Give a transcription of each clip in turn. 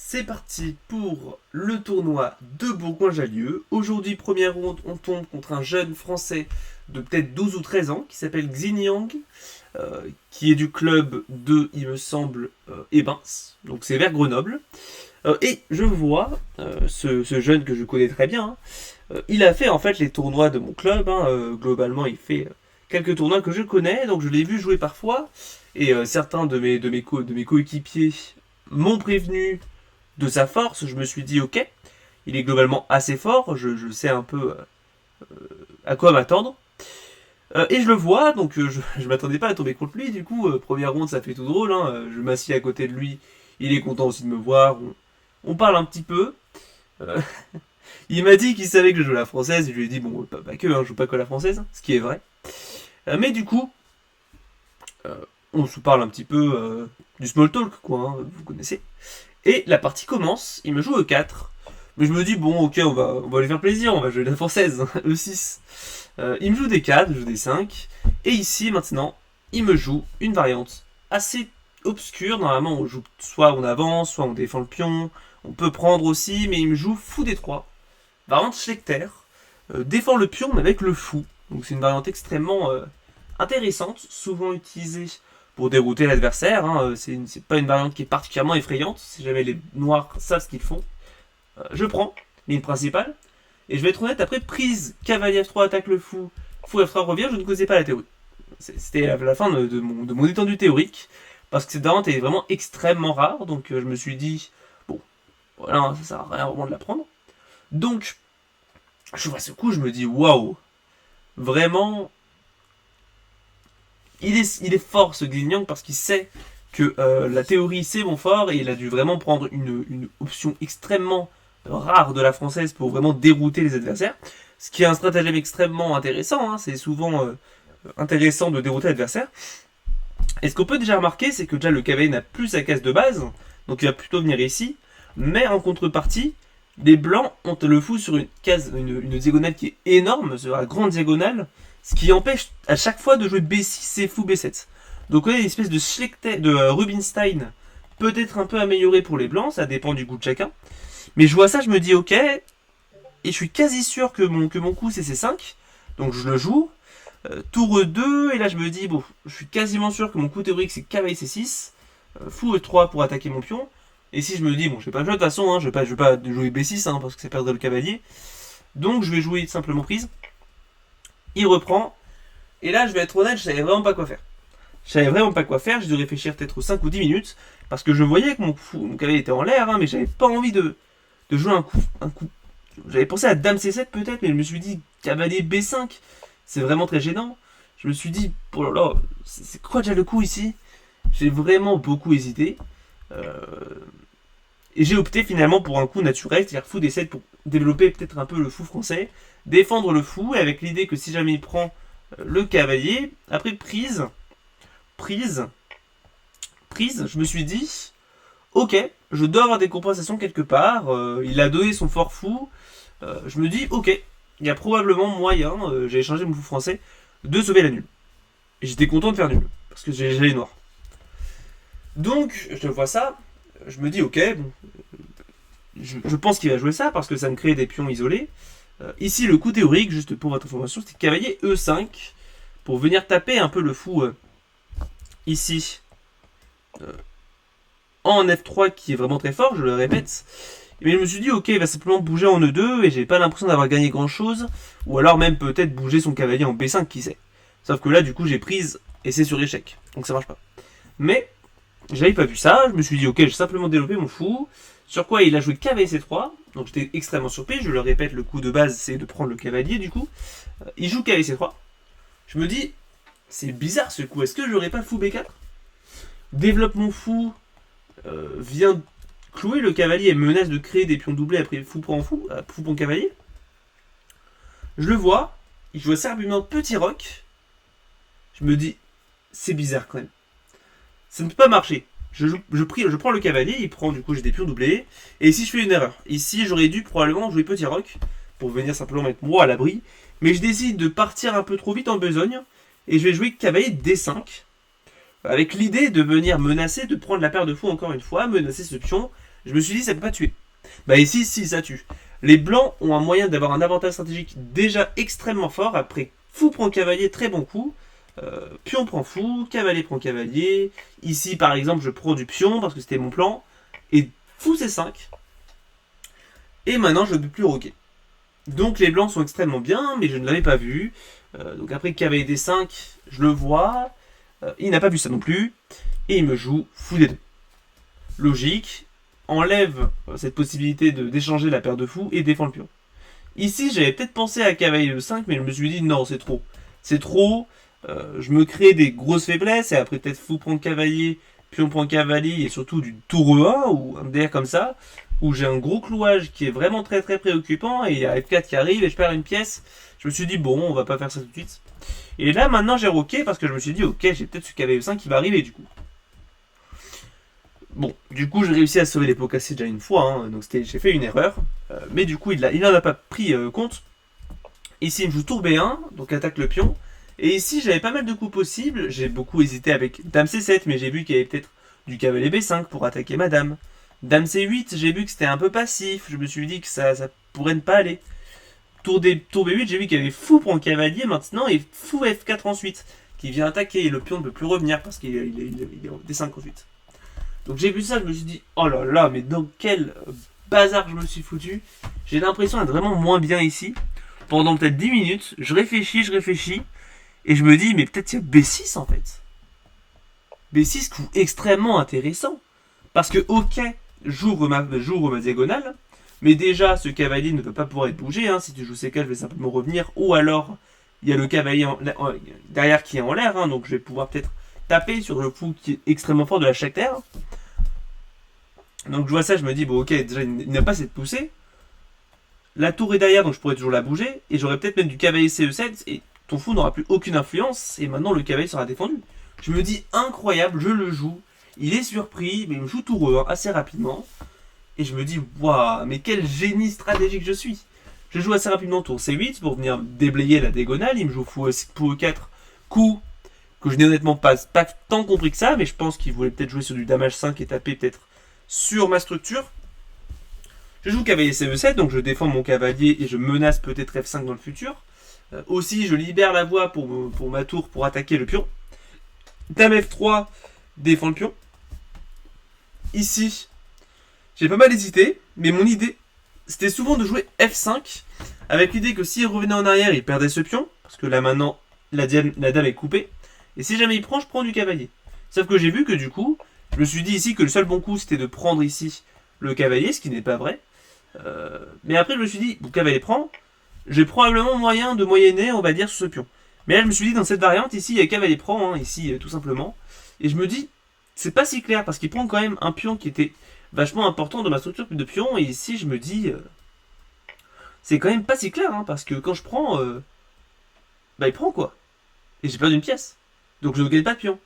C'est parti pour le tournoi de Bourgoin-Jallieu. Aujourd'hui, première ronde, on tombe contre un jeune français de peut-être 12 ou 13 ans qui s'appelle Xiniang, qui est du club de, il me semble, Ebens. Donc c'est vers Grenoble. Et je vois ce jeune que je connais très bien. Il a fait en fait les tournois de mon club. Globalement, il fait quelques tournois que je connais. Donc je l'ai vu jouer parfois. Et certains de mes coéquipiers m'ont prévenu de sa force. Je me suis dit, ok, il est globalement assez fort. Je sais un peu à quoi m'attendre. Et je le vois, donc je m'attendais pas à tomber contre lui. Du coup, première ronde, ça fait tout drôle. Je m'assieds à côté de lui. Il est content aussi de me voir. On parle un petit peu. Euh, il m'a dit qu'il savait que je jouais la française. Je lui ai dit, bon, pas que, je joue pas que la française, ce qui est vrai. Mais du coup, euh, on se parle un petit peu du small talk, quoi, vous connaissez. Et la partie commence, il me joue E4. Mais je me dis, bon, ok, on va lui faire plaisir, on va jouer la française, E6. Il me joue des 4, je joue des 5. Et ici, maintenant, il me joue une variante assez obscure. Normalement, on joue soit on avance, soit on défend le pion. On peut prendre aussi, mais il me joue fou des 3. Variante Schlechter. Défend le pion, mais avec le fou. Donc c'est une variante extrêmement intéressante, souvent utilisée pour dérouter l'adversaire. C'est pas une variante qui est particulièrement effrayante. Si jamais les noirs savent ce qu'ils font. Je prends ligne principale. Et je vais être honnête, après prise, cavalier F3 attaque le fou, fou F3 revient, je ne connaissais pas la théorie. C'était la fin de mon étendue théorique. Parce que cette variante est vraiment extrêmement rare. Donc je me suis dit, bon, voilà, ça sert à rien vraiment de la prendre. Donc, je vois ce coup, je me dis, waouh, vraiment, il est fort ce Xiniang parce qu'il sait que la théorie c'est mon fort et il a dû vraiment prendre une option extrêmement rare de la française pour vraiment dérouter les adversaires. Ce qui est un stratagème extrêmement intéressant, c'est souvent intéressant de dérouter l'adversaire. Et ce qu'on peut déjà remarquer, c'est que déjà le cavalier n'a plus sa case de base, donc il va plutôt venir ici, mais en contrepartie, les blancs ont le fou sur une case, une diagonale qui est énorme, sur la grande diagonale, ce qui empêche à chaque fois de jouer B6 et fou B7. Donc on a une espèce de Rubinstein, peut-être un peu amélioré pour les blancs, ça dépend du goût de chacun. Mais je vois ça, je me dis ok, et je suis quasi sûr que mon coup c'est C5, donc je le joue. Tour E2, et là je me dis, bon, je suis quasiment sûr que mon coup théorique c'est cavalier C6, fou E3 pour attaquer mon pion. Et si je me dis, bon, je vais pas jouer de toute façon, je vais pas jouer B6 parce que c'est perdre le cavalier. Donc je vais jouer simplement prise. Il reprend. Et là, je vais être honnête, je savais vraiment pas quoi faire. Je savais vraiment pas quoi faire, j'ai dû réfléchir peut-être aux 5 ou 10 minutes. Parce que je voyais que mon cavalier était en l'air, mais j'avais pas envie de jouer un coup. J'avais pensé à Dame C7 peut-être, mais je me suis dit, cavalier B5, c'est vraiment très gênant. Je me suis dit, oh là là, c'est quoi déjà le coup ici? J'ai vraiment beaucoup hésité. Et j'ai opté finalement pour un coup naturel, c'est-à-dire fou D7 pour développer peut-être un peu le fou français, défendre le fou, et avec l'idée que si jamais il prend le cavalier, après prise, je me suis dit, ok, je dois avoir des compensations quelque part, il a donné son fort fou, je me dis, ok, il y a probablement moyen, j'ai échangé mon fou français, de sauver la nulle. Et j'étais content de faire nul, parce que j'ai les noirs. Donc, je vois ça, je me dis, ok, bon, je pense qu'il va jouer ça, parce que ça me crée des pions isolés. Ici, le coup théorique, juste pour votre information, c'était cavalier E5, pour venir taper un peu le fou ici, en F3, qui est vraiment très fort, je le répète. Mais je me suis dit, ok, il va simplement bouger en E2, et j'ai pas l'impression d'avoir gagné grand chose, ou alors même peut-être bouger son cavalier en B5, qui sait. Sauf que là, du coup, j'ai prise, et c'est sur échec, donc ça marche pas. Mais, j'avais pas vu ça, je me suis dit, ok, j'ai simplement développé mon fou, sur quoi il a joué cavalier C3, donc j'étais extrêmement surpris, je le répète, le coup de base, c'est de prendre le cavalier, du coup. Il joue cavalier C3, je me dis, c'est bizarre ce coup, est-ce que j'aurais pas fou B4? Développe mon fou, vient clouer le cavalier et menace de créer des pions doublés après fou prend fou, fou prend cavalier. Je le vois, il joue assez argument petit roc. Je me dis, c'est bizarre quand même. Ça ne peut pas marcher. Je prends le cavalier, il prend, du coup j'ai des pions doublés. Et ici je fais une erreur. Ici j'aurais dû probablement jouer petit roc pour venir simplement mettre moi à l'abri. Mais je décide de partir un peu trop vite en besogne. Et je vais jouer cavalier D5. Avec l'idée de venir menacer, de prendre la paire de fou encore une fois, menacer ce pion. Je me suis dit, ça peut pas tuer. Bah ici, si, ça tue. Les blancs ont un moyen d'avoir un avantage stratégique déjà extrêmement fort. Après, fou prend cavalier, très bon coup. Pion prend fou, cavalier prend cavalier. Ici, par exemple, je prends du pion parce que c'était mon plan. Et fou C5. Et maintenant, je ne peux plus roquer. Donc les blancs sont extrêmement bien, mais je ne l'avais pas vu. Donc après cavalier D5, je le vois. Il n'a pas vu ça non plus. Et il me joue fou D2. Logique. Enlève cette possibilité d'échanger la paire de fous et défend le pion. Ici, j'avais peut-être pensé à cavalier E5, mais je me suis dit non, c'est trop. C'est trop. Je me crée des grosses faiblesses et après peut-être fou prend cavalier, pion prend cavalier et surtout du tour E1 ou un DR comme ça, où j'ai un gros clouage qui est vraiment très très préoccupant et il y a F4 qui arrive et je perds une pièce. Je me suis dit bon, on va pas faire ça tout de suite. Et là maintenant j'ai roqué parce que je me suis dit ok, j'ai peut-être ce cavalier E5 qui va arriver du coup. Bon, du coup, j'ai réussi à sauver les pots cassés déjà une fois, hein, donc j'ai fait une erreur. Mais du coup, il n'en a pas pris compte. Ici, il me joue tour B1, donc attaque le pion. Et ici, j'avais pas mal de coups possibles. J'ai beaucoup hésité avec Dame C7, mais j'ai vu qu'il y avait peut-être du cavalier B5 pour attaquer ma dame. Dame C8, j'ai vu que c'était un peu passif. Je me suis dit que ça pourrait ne pas aller. Tour B8, j'ai vu qu'il y avait fou pour un cavalier maintenant et fou F4 ensuite, qui vient attaquer et le pion ne peut plus revenir parce qu'il est en D5 ensuite. Donc j'ai vu ça, je me suis dit, oh là là, mais dans quel bazar je me suis foutu. J'ai l'impression d'être vraiment moins bien ici. Pendant peut-être 10 minutes, je réfléchis, et je me dis, mais peut-être il y a B6 en fait. B6, coup extrêmement intéressant. Parce que, ok, j'ouvre ma diagonale, mais déjà, ce cavalier ne peut pas pouvoir être bougé. Hein. Si tu joues C4, je vais simplement revenir. Ou alors, il y a le cavalier derrière qui est en l'air, hein, donc je vais pouvoir peut-être taper sur le fou qui est extrêmement fort de la terre. Donc je vois ça, je me dis, bon ok, déjà il n'a pas cette poussée. La tour est derrière, donc je pourrais toujours la bouger. Et j'aurais peut-être même du cavalier CE7, et ton fou n'aura plus aucune influence, et maintenant le cavalier sera défendu. Je me dis, incroyable, je le joue. Il est surpris, mais il me joue tour E1 assez rapidement. Et je me dis, waouh, mais quel génie stratégique je suis. Je joue assez rapidement tour C8 pour venir déblayer la diagonale. Il me joue fou E4, coup que je n'ai honnêtement pas tant compris que ça, mais je pense qu'il voulait peut-être jouer sur du dame H5 et taper peut-être sur ma structure. Je joue cavalier CE7, donc je défends mon cavalier et je menace peut-être F5 dans le futur. Aussi, je libère la voie pour ma tour pour attaquer le pion. Dame F3, défend le pion. Ici, j'ai pas mal hésité, mais mon idée, c'était souvent de jouer F5, avec l'idée que s'il revenait en arrière, il perdait ce pion, parce que là maintenant, la dame est coupée. Et si jamais il prend, je prends du cavalier. Sauf que j'ai vu que du coup, je me suis dit ici que le seul bon coup, c'était de prendre ici le cavalier, ce qui n'est pas vrai. Mais après, je me suis dit, le cavalier prend, j'ai probablement moyen de moyenner, on va dire, sur ce pion. Mais là, je me suis dit, dans cette variante, ici, il y a cavalier prend, hein, ici, tout simplement. Et je me dis, c'est pas si clair, parce qu'il prend quand même un pion qui était vachement important dans ma structure de pion. Et ici, je me dis, c'est quand même pas si clair, hein, parce que quand je prends, il prend quoi. Et j'ai perdu une pièce. Donc je ne gagne pas de pion.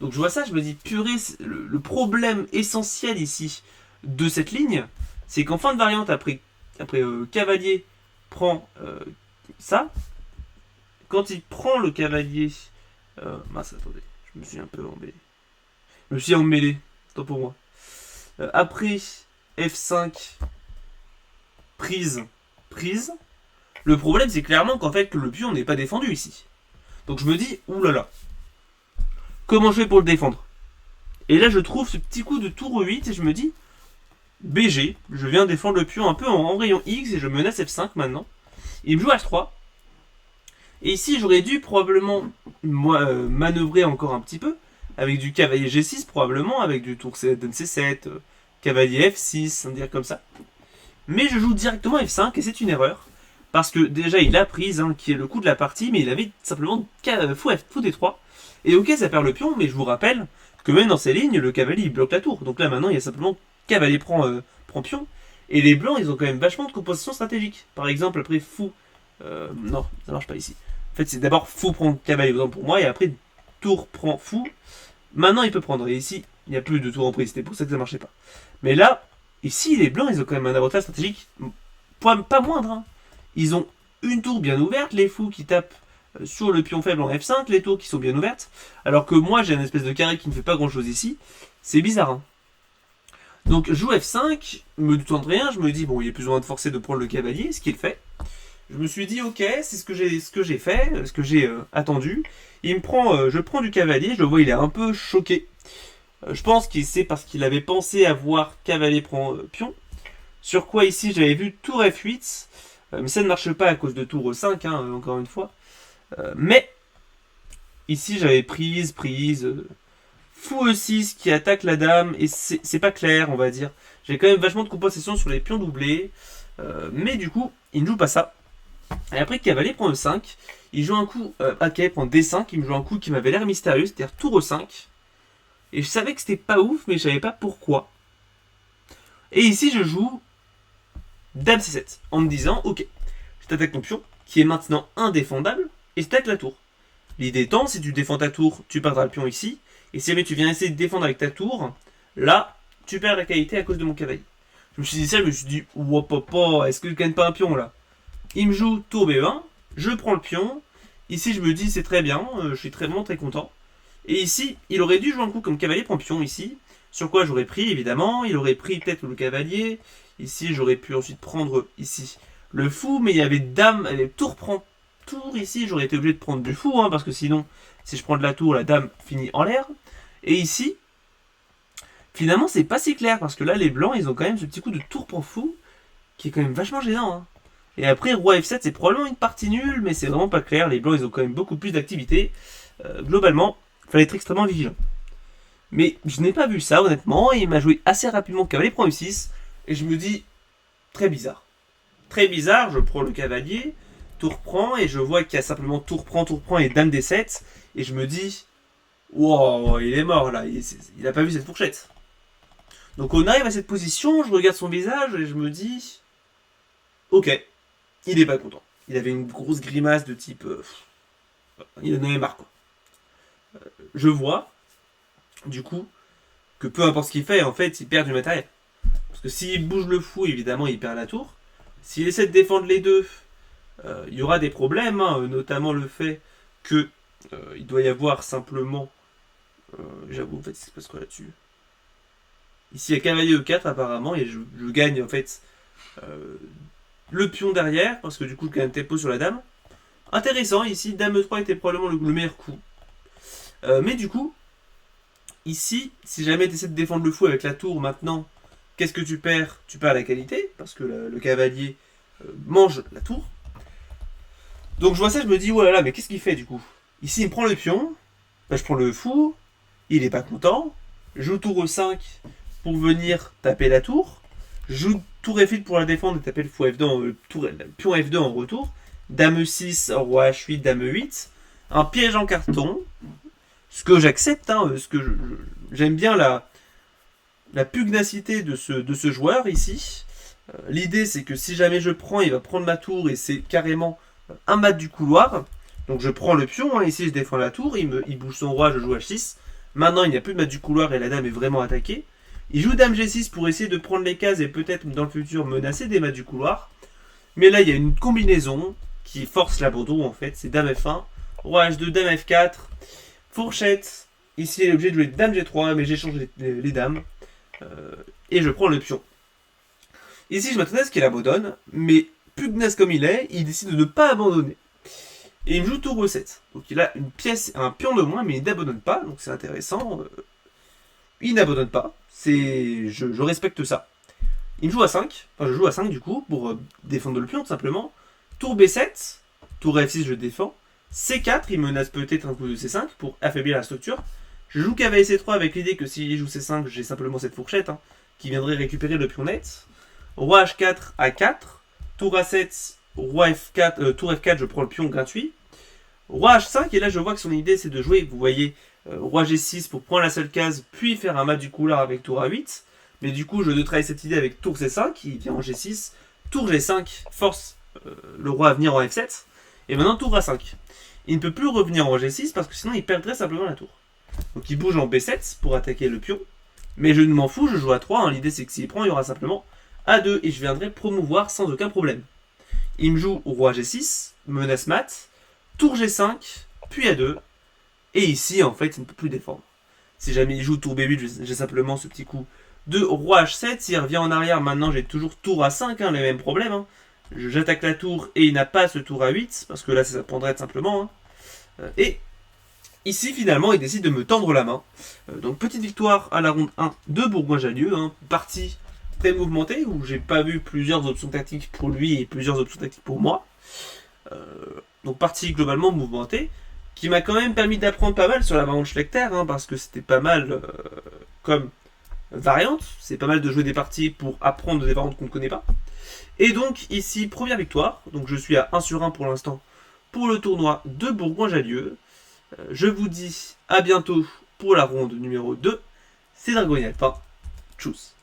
Donc je vois ça, je me dis, purée, le problème essentiel ici de cette ligne, c'est qu'en fin de variante, après cavalier prend ça, quand il prend le cavalier... mince, attendez, je me suis un peu emmêlé. Je me suis emmêlé, tant pour moi. Après F5, prise. Le problème, c'est clairement qu'en fait, le pion n'est pas défendu ici. Donc je me dis, oulala, comment je fais pour le défendre? Et là, je trouve ce petit coup de tour 8 et je me dis, BG, je viens défendre le pion un peu en rayon X et je menace F5 maintenant. Il me joue H3. Et ici, j'aurais dû probablement manœuvrer encore un petit peu, avec du cavalier G6 probablement, avec du tour C7, cavalier F6, on dirait comme ça. Mais je joue directement F5 et c'est une erreur. Parce que déjà il a prise, hein, qui est le coup de la partie, mais il avait simplement fou D3. Et ok, ça perd le pion, mais je vous rappelle que même dans ces lignes, le cavalier il bloque la tour. Donc là maintenant il y a simplement cavalier prend pion. Et les blancs ils ont quand même vachement de composition stratégique. Par exemple après fou... non, ça marche pas ici. En fait c'est d'abord fou prend cavalier pour moi, et après tour prend fou. Maintenant il peut prendre, et ici il n'y a plus de tour en prise, c'était pour ça que ça marchait pas. Mais là, ici les blancs ils ont quand même un avantage stratégique pas moindre, hein. Ils ont une tour bien ouverte, les fous qui tapent sur le pion faible en F5, les tours qui sont bien ouvertes, alors que moi j'ai une espèce de carré qui ne fait pas grand chose ici. C'est bizarre, hein. Donc je joue F5, me doutant de rien, je me dis bon il est plus ou moins de forcer de prendre le cavalier, ce qu'il fait. Je me suis dit ok, c'est ce que j'ai fait, ce que j'ai attendu. Je prends du cavalier, je le vois il est un peu choqué. Je pense que c'est parce qu'il avait pensé avoir cavalier prend pion. Sur quoi ici j'avais vu tour F8, mais ça ne marche pas à cause de tour 5, hein, encore une fois. Mais ici j'avais prise, fou E6 qui attaque la dame, et c'est pas clair on va dire. J'ai quand même vachement de compensation sur les pions doublés, mais du coup il ne joue pas ça. Et après cavalier prend E5, il joue un coup, cavalier prend D5, il me joue un coup qui m'avait l'air mystérieux, c'est-à-dire tour E5. Et je savais que c'était pas ouf, mais je savais pas pourquoi. Et ici je joue Dame C7, en me disant, ok, je t'attaque ton pion, qui est maintenant indéfendable, et je t'attaque la tour. L'idée étant, si tu défends ta tour, tu perdras le pion ici, et si jamais tu viens essayer de défendre avec ta tour, là, tu perds la qualité à cause de mon cavalier. Je me suis dit ça, je me suis dit, papa, est-ce que je gagne pas un pion là? Il me joue tour B1, je prends le pion, ici je me dis c'est très bien, je suis vraiment très content. Et ici, il aurait dû jouer un coup comme cavalier prend pion ici, sur quoi j'aurais pris évidemment, il aurait pris peut-être le cavalier, ici j'aurais pu ensuite prendre ici le fou, mais il y avait dame, tour prend tour ici, j'aurais été obligé de prendre du fou, parce que sinon, si je prends de la tour, la dame finit en l'air. Et ici, finalement c'est pas si clair, parce que là les blancs ils ont quand même ce petit coup de tour prend fou, qui est quand même vachement gênant. Et après roi F7 c'est probablement une partie nulle, mais c'est vraiment pas clair, les blancs ils ont quand même beaucoup plus d'activité. Globalement, il fallait être extrêmement vigilant. Mais je n'ai pas vu ça honnêtement, et il m'a joué assez rapidement cavalier prend U6, et je me dis, très bizarre. Très bizarre, je prends le cavalier, tour prend, et je vois qu'il y a simplement tour prend et dame D7, et je me dis, wow, il est mort là, il a pas vu cette fourchette. Donc on arrive à cette position, je regarde son visage, et je me dis, ok, il est pas content. Il avait une grosse grimace de type, il en avait marre quoi. Je vois, du coup, que peu importe ce qu'il fait, en fait, il perd du matériel. Parce que s'il bouge le fou, évidemment, il perd la tour. S'il essaie de défendre les deux, il y aura des problèmes, notamment le fait que il doit y avoir simplement... j'avoue, en fait, il se passe quoi là-dessus? Ici, il y a cavalier E4, apparemment, et je gagne, en fait, le pion derrière, parce que du coup, je gagne tempo sur la dame. Intéressant, ici, dame E3 était probablement le meilleur coup. Mais du coup, ici, si jamais tu essaies de défendre le fou avec la tour maintenant, qu'est-ce que tu perds? Tu perds la qualité, parce que le cavalier mange la tour. Donc je vois ça, je me dis, oh là là, mais qu'est-ce qu'il fait du coup? Ici, il me prend le pion, je prends le fou, il est pas content, je joue tour E5 pour venir taper la tour, je joue tour F8 pour la défendre et taper le fou F2, pion F2 en retour, dame E6, roi H8, dame E8, un piège en carton, ce que j'accepte, ce que j'aime bien la pugnacité de ce joueur ici. L'idée c'est que si jamais je prends, il va prendre ma tour et c'est carrément un mat du couloir. Donc je prends le pion, ici je défends la tour, il bouge son roi, je joue H6. Maintenant il n'y a plus de mat du couloir et la dame est vraiment attaquée. Il joue dame G6 pour essayer de prendre les cases et peut-être dans le futur menacer des mats du couloir. Mais là il y a une combinaison qui force l'abandon en fait, c'est dame F1, roi H2, dame F4, fourchette. Ici il est obligé de jouer dame G3 mais j'échange les dames. Et je prends le pion. Ici je m'attendais à ce qu'il abandonne, mais pugnace comme il est, il décide de ne pas abandonner. Et il me joue tour E7. Donc il a une pièce, un pion de moins, mais il n'abandonne pas, donc c'est intéressant. Il n'abandonne pas, je respecte ça. Il me joue à 5, enfin je joue à 5 du coup, pour défendre le pion tout simplement. Tour B7, tour F6 je défends. C4, il menace peut-être un coup de C5 pour affaiblir la structure. Je joue cavalier C3 avec l'idée que s'il joue C5, j'ai simplement cette fourchette qui viendrait récupérer le pion net. Roi H4, A4, tour A7, roi F4, tour F4, je prends le pion gratuit. Roi H5, et là je vois que son idée c'est de jouer, vous voyez, roi G6 pour prendre la seule case, puis faire un mat du couloir avec tour A8. Mais du coup, je neutralise cette idée avec tour C5, qui vient en G6. Tour G5 force le roi à venir en F7. Et maintenant tour A5. Il ne peut plus revenir en G6 parce que sinon il perdrait simplement la tour. Donc il bouge en B7 pour attaquer le pion. Mais je ne m'en fous, je joue à 3. L'idée c'est que s'il prend, il y aura simplement A2 et je viendrai promouvoir sans aucun problème. Il me joue roi G6, menace mat, tour G5, puis A2. Et ici, en fait, il ne peut plus défendre. Si jamais il joue tour B8, j'ai simplement ce petit coup de roi H7, s'il revient en arrière, maintenant j'ai toujours tour à 5, hein, les mêmes problèmes. Hein. J'attaque la tour et il n'a pas ce tour à 8, parce que là ça prendrait simplement. Hein. Et ici finalement il décide de me tendre la main. Donc petite victoire à la ronde 1 de Bourgoin-Jallieu, hein, partie très mouvementée, où j'ai pas vu plusieurs options tactiques pour lui et plusieurs options tactiques pour moi. Donc partie globalement mouvementée, qui m'a quand même permis d'apprendre pas mal sur la variante Schlechter, hein, parce que c'était pas mal comme variante, c'est pas mal de jouer des parties pour apprendre des variantes qu'on ne connaît pas. Et donc ici, première victoire, donc je suis à 1/1 pour l'instant pour le tournoi de Bourgoin-Jallieu. Je vous dis à bientôt pour la ronde numéro 2. C'est Dragon Alpin. Tchuss.